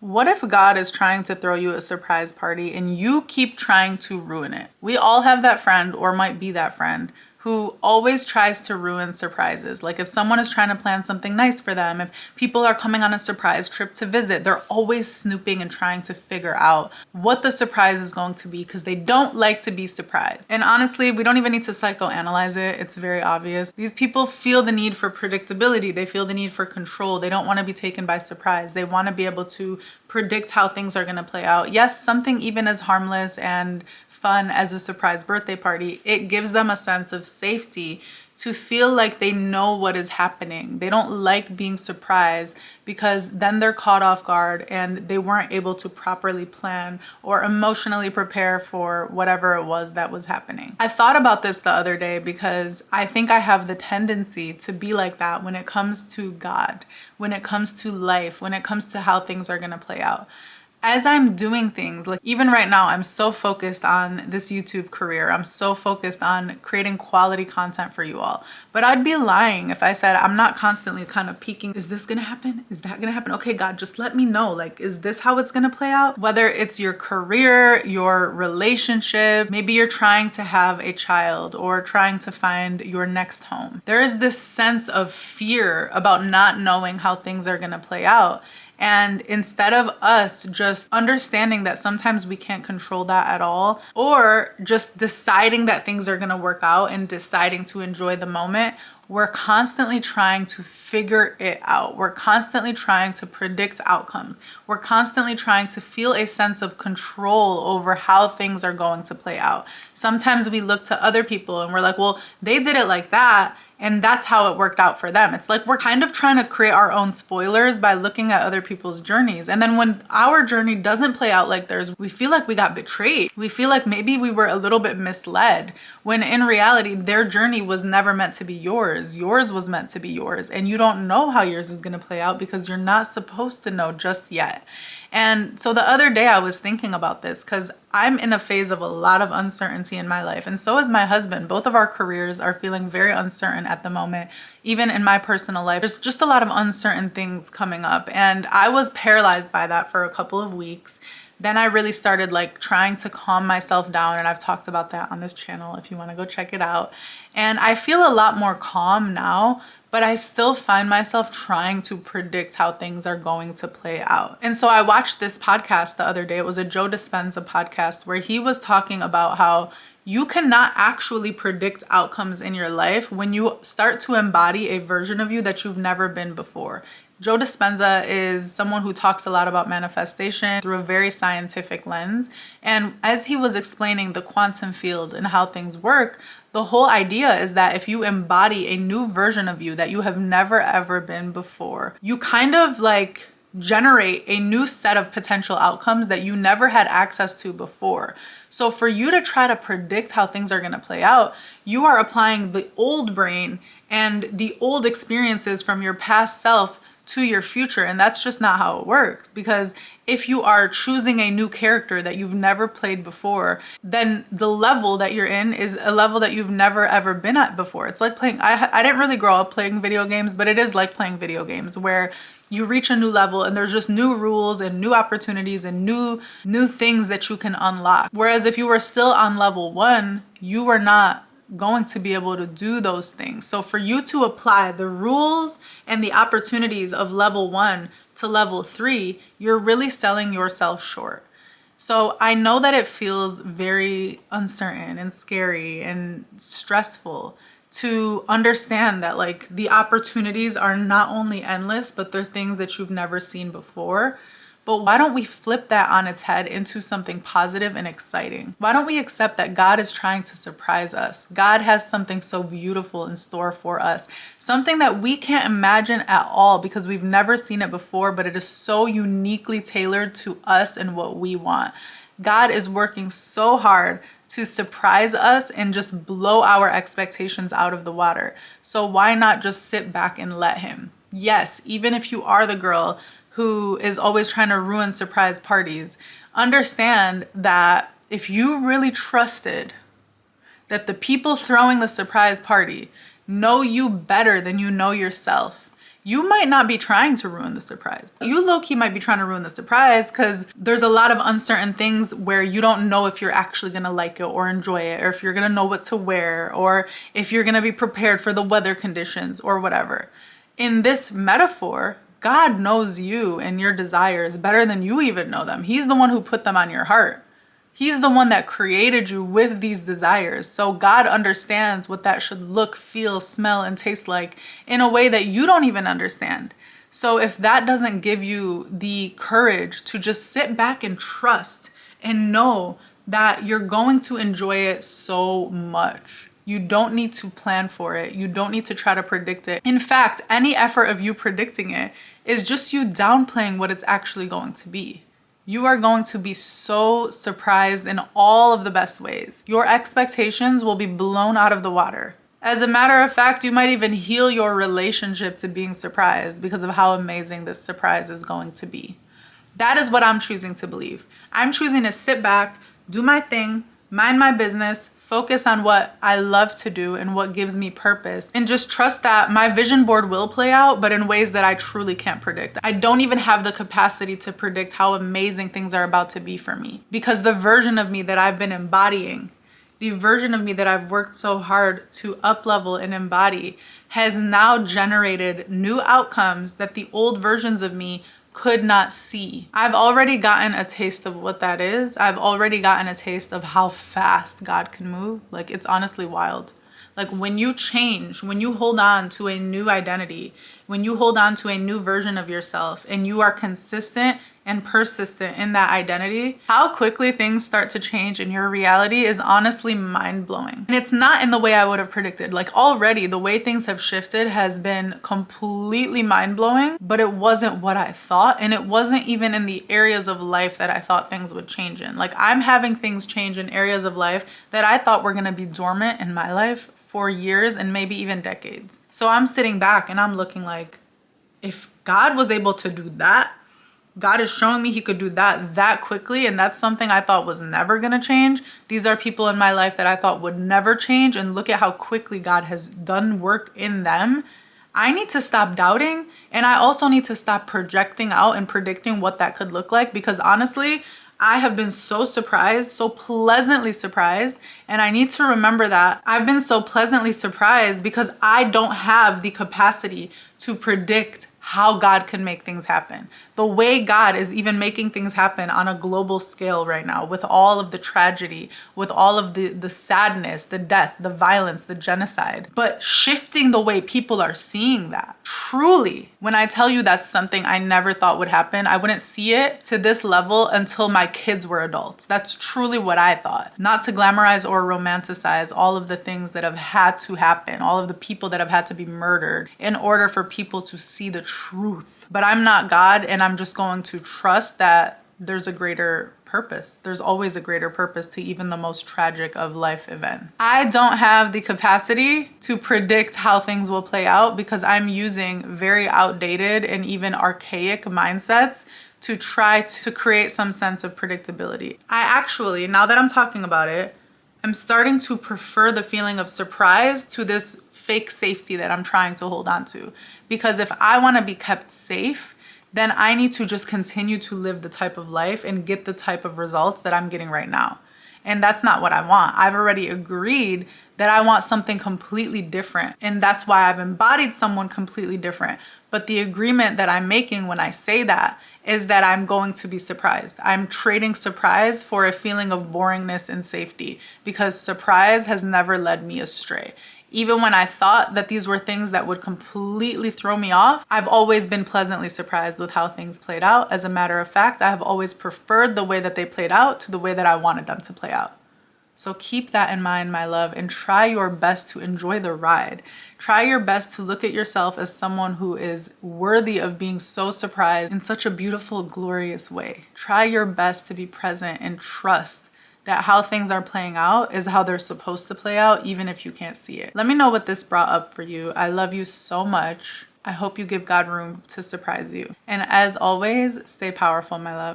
What if God is trying to throw you a surprise party and you keep trying to ruin it? We all have that friend, or might be that friend, who always tries to ruin surprises. Like if someone is trying to plan something nice for them, if people are coming on a surprise trip to visit, they're always snooping and trying to figure out what the surprise is going to be because they don't like to be surprised. And honestly, we don't even need to psychoanalyze it. It's very obvious. These people feel the need for predictability. They feel the need for control. They don't want to be taken by surprise. They want to be able to predict how things are going to play out. Yes, something even as harmless and fun as a surprise birthday party, it gives them a sense of safety to feel like they know what is happening. They don't like being surprised because then they're caught off guard and they weren't able to properly plan or emotionally prepare for whatever it was that was happening. I thought about this the other day because I think I have the tendency to be like that when it comes to God, when it comes to life, when it comes to how things are going to play out. As I'm doing things, like even right now, I'm so focused on this YouTube career. I'm so focused on creating quality content for you all. But I'd be lying if I said I'm not constantly kind of peeking. Is this gonna happen? Is that gonna happen? Okay, God, just let me know. Like, is this how it's gonna play out? Whether it's your career, your relationship, maybe you're trying to have a child or trying to find your next home. There is this sense of fear about not knowing how things are gonna play out. And instead of us just understanding that sometimes we can't control that at all, or just deciding that things are gonna work out and deciding to enjoy the moment, we're constantly trying to figure it out. We're constantly trying to predict outcomes. We're constantly trying to feel a sense of control over how things are going to play out. Sometimes we look to other people and we're like, well, they did it like that, and that's how it worked out for them. It's like we're kind of trying to create our own spoilers by looking at other people's journeys. And then when our journey doesn't play out like theirs, we feel like we got betrayed. We feel like maybe we were a little bit misled, when in reality, their journey was never meant to be yours. Yours was meant to be yours. And you don't know how yours is going to play out because you're not supposed to know just yet. And so the other day I was thinking about this because I'm in a phase of a lot of uncertainty in my life. And so is my husband. Both of our careers are feeling very uncertain at the moment. Even in my personal life, there's just a lot of uncertain things coming up. And I was paralyzed by that for a couple of weeks. Then I really started like trying to calm myself down. And I've talked about that on this channel if you want to go check it out. And I feel a lot more calm now, but I still find myself trying to predict how things are going to play out. And so I watched this podcast the other day. It was a Joe Dispenza podcast where he was talking about how you cannot actually predict outcomes in your life when you start to embody a version of you that you've never been before. Joe Dispenza is someone who talks a lot about manifestation through a very scientific lens. And as he was explaining the quantum field and how things work, the whole idea is that if you embody a new version of you that you have never ever been before, you kind of like generate a new set of potential outcomes that you never had access to before. So for you to try to predict how things are going to play out, you are applying the old brain and the old experiences from your past self to your future. And that's just not how it works. Because if you are choosing a new character that you've never played before, then the level that you're in is a level that you've never ever been at before. It's like playing, I didn't really grow up playing video games, but it is like playing video games where you reach a new level and there's just new rules and new opportunities and new things that you can unlock. Whereas if you were still on level 1, you were not going to be able to do those things. So for you to apply the rules and the opportunities of level 1 to level 3, you're really selling yourself short. So I know that it feels very uncertain and scary and stressful to understand that like the opportunities are not only endless, but they're things that you've never seen before. But why don't we flip that on its head into something positive and exciting? Why don't we accept that God is trying to surprise us? God has something so beautiful in store for us, something that we can't imagine at all because we've never seen it before, but it is so uniquely tailored to us and what we want. God is working so hard to surprise us and just blow our expectations out of the water. So why not just sit back and let him? Yes, even if you are the girl who is always trying to ruin surprise parties, understand that if you really trusted that the people throwing the surprise party know you better than you know yourself, you might not be trying to ruin the surprise. You low-key might be trying to ruin the surprise because there's a lot of uncertain things where you don't know if you're actually gonna like it or enjoy it, or if you're gonna know what to wear, or if you're gonna be prepared for the weather conditions or whatever. In this metaphor, God knows you and your desires better than you even know them. He's the one who put them on your heart. He's the one that created you with these desires. So God understands what that should look, feel, smell, and taste like in a way that you don't even understand. So if that doesn't give you the courage to just sit back and trust and know that you're going to enjoy it so much, you don't need to plan for it. You don't need to try to predict it. In fact, any effort of you predicting it is just you downplaying what it's actually going to be. You are going to be so surprised in all of the best ways. Your expectations will be blown out of the water. As a matter of fact, you might even heal your relationship to being surprised because of how amazing this surprise is going to be. That is what I'm choosing to believe. I'm choosing to sit back, do my thing, mind my business, focus on what I love to do and what gives me purpose, and just trust that my vision board will play out, but in ways that I truly can't predict. I don't even have the capacity to predict how amazing things are about to be for me, because the version of me that I've been embodying, the version of me that I've worked so hard to up-level and embody, has now generated new outcomes that the old versions of me could not see. I've already gotten a taste of what that is. I've already gotten a taste of how fast God can move. Like, it's honestly wild. Like, when you change, when you hold on to a new identity, when you hold on to a new version of yourself, and you are consistent and persistent in that identity, how quickly things start to change in your reality is honestly mind-blowing. And it's not in the way I would have predicted. Like, already the way things have shifted has been completely mind-blowing, but it wasn't what I thought, and it wasn't even in the areas of life that I thought things would change in. Like, I'm having things change in areas of life that I thought were gonna be dormant in my life for years and maybe even decades. So I'm sitting back and I'm looking like, if God was able to do that, God is showing me he could do that quickly, and that's something I thought was never gonna change. These are people in my life that I thought would never change, and look at how quickly God has done work in them. I need to stop doubting, and I also need to stop projecting out and predicting what that could look like, because honestly, I have been so surprised, so pleasantly surprised, and I need to remember that I've been so pleasantly surprised because I don't have the capacity to predict how God can make things happen. The way God is even making things happen on a global scale right now, with all of the tragedy, with all of the sadness, the death, the violence, the genocide, but shifting the way people are seeing that. Truly, when I tell you that's something I never thought would happen, I wouldn't see it to this level until my kids were adults. That's truly what I thought. Not to glamorize or romanticize all of the things that have had to happen, all of the people that have had to be murdered in order for people to see the truth. But I'm not God, and I'm just going to trust that there's a greater purpose. There's always a greater purpose to even the most tragic of life events. I don't have the capacity to predict how things will play out because I'm using very outdated and even archaic mindsets to try to create some sense of predictability. I actually, now that I'm talking about it, I'm starting to prefer the feeling of surprise to this fake safety that I'm trying to hold on to. Because if I want to be kept safe, then I need to just continue to live the type of life and get the type of results that I'm getting right now. And that's not what I want. I've already agreed that I want something completely different. And that's why I've embodied someone completely different. But the agreement that I'm making when I say that is that I'm going to be surprised. I'm trading surprise for a feeling of boringness and safety, because surprise has never led me astray. Even when I thought that these were things that would completely throw me off, I've always been pleasantly surprised with how things played out. As a matter of fact, I have always preferred the way that they played out to the way that I wanted them to play out. So keep that in mind, my love, and try your best to enjoy the ride. Try your best to look at yourself as someone who is worthy of being so surprised in such a beautiful, glorious way. Try your best to be present and trust that how things are playing out is how they're supposed to play out, even if you can't see it. Let me know what this brought up for you. I love you so much. I hope you give God room to surprise you. And as always, stay powerful, my love.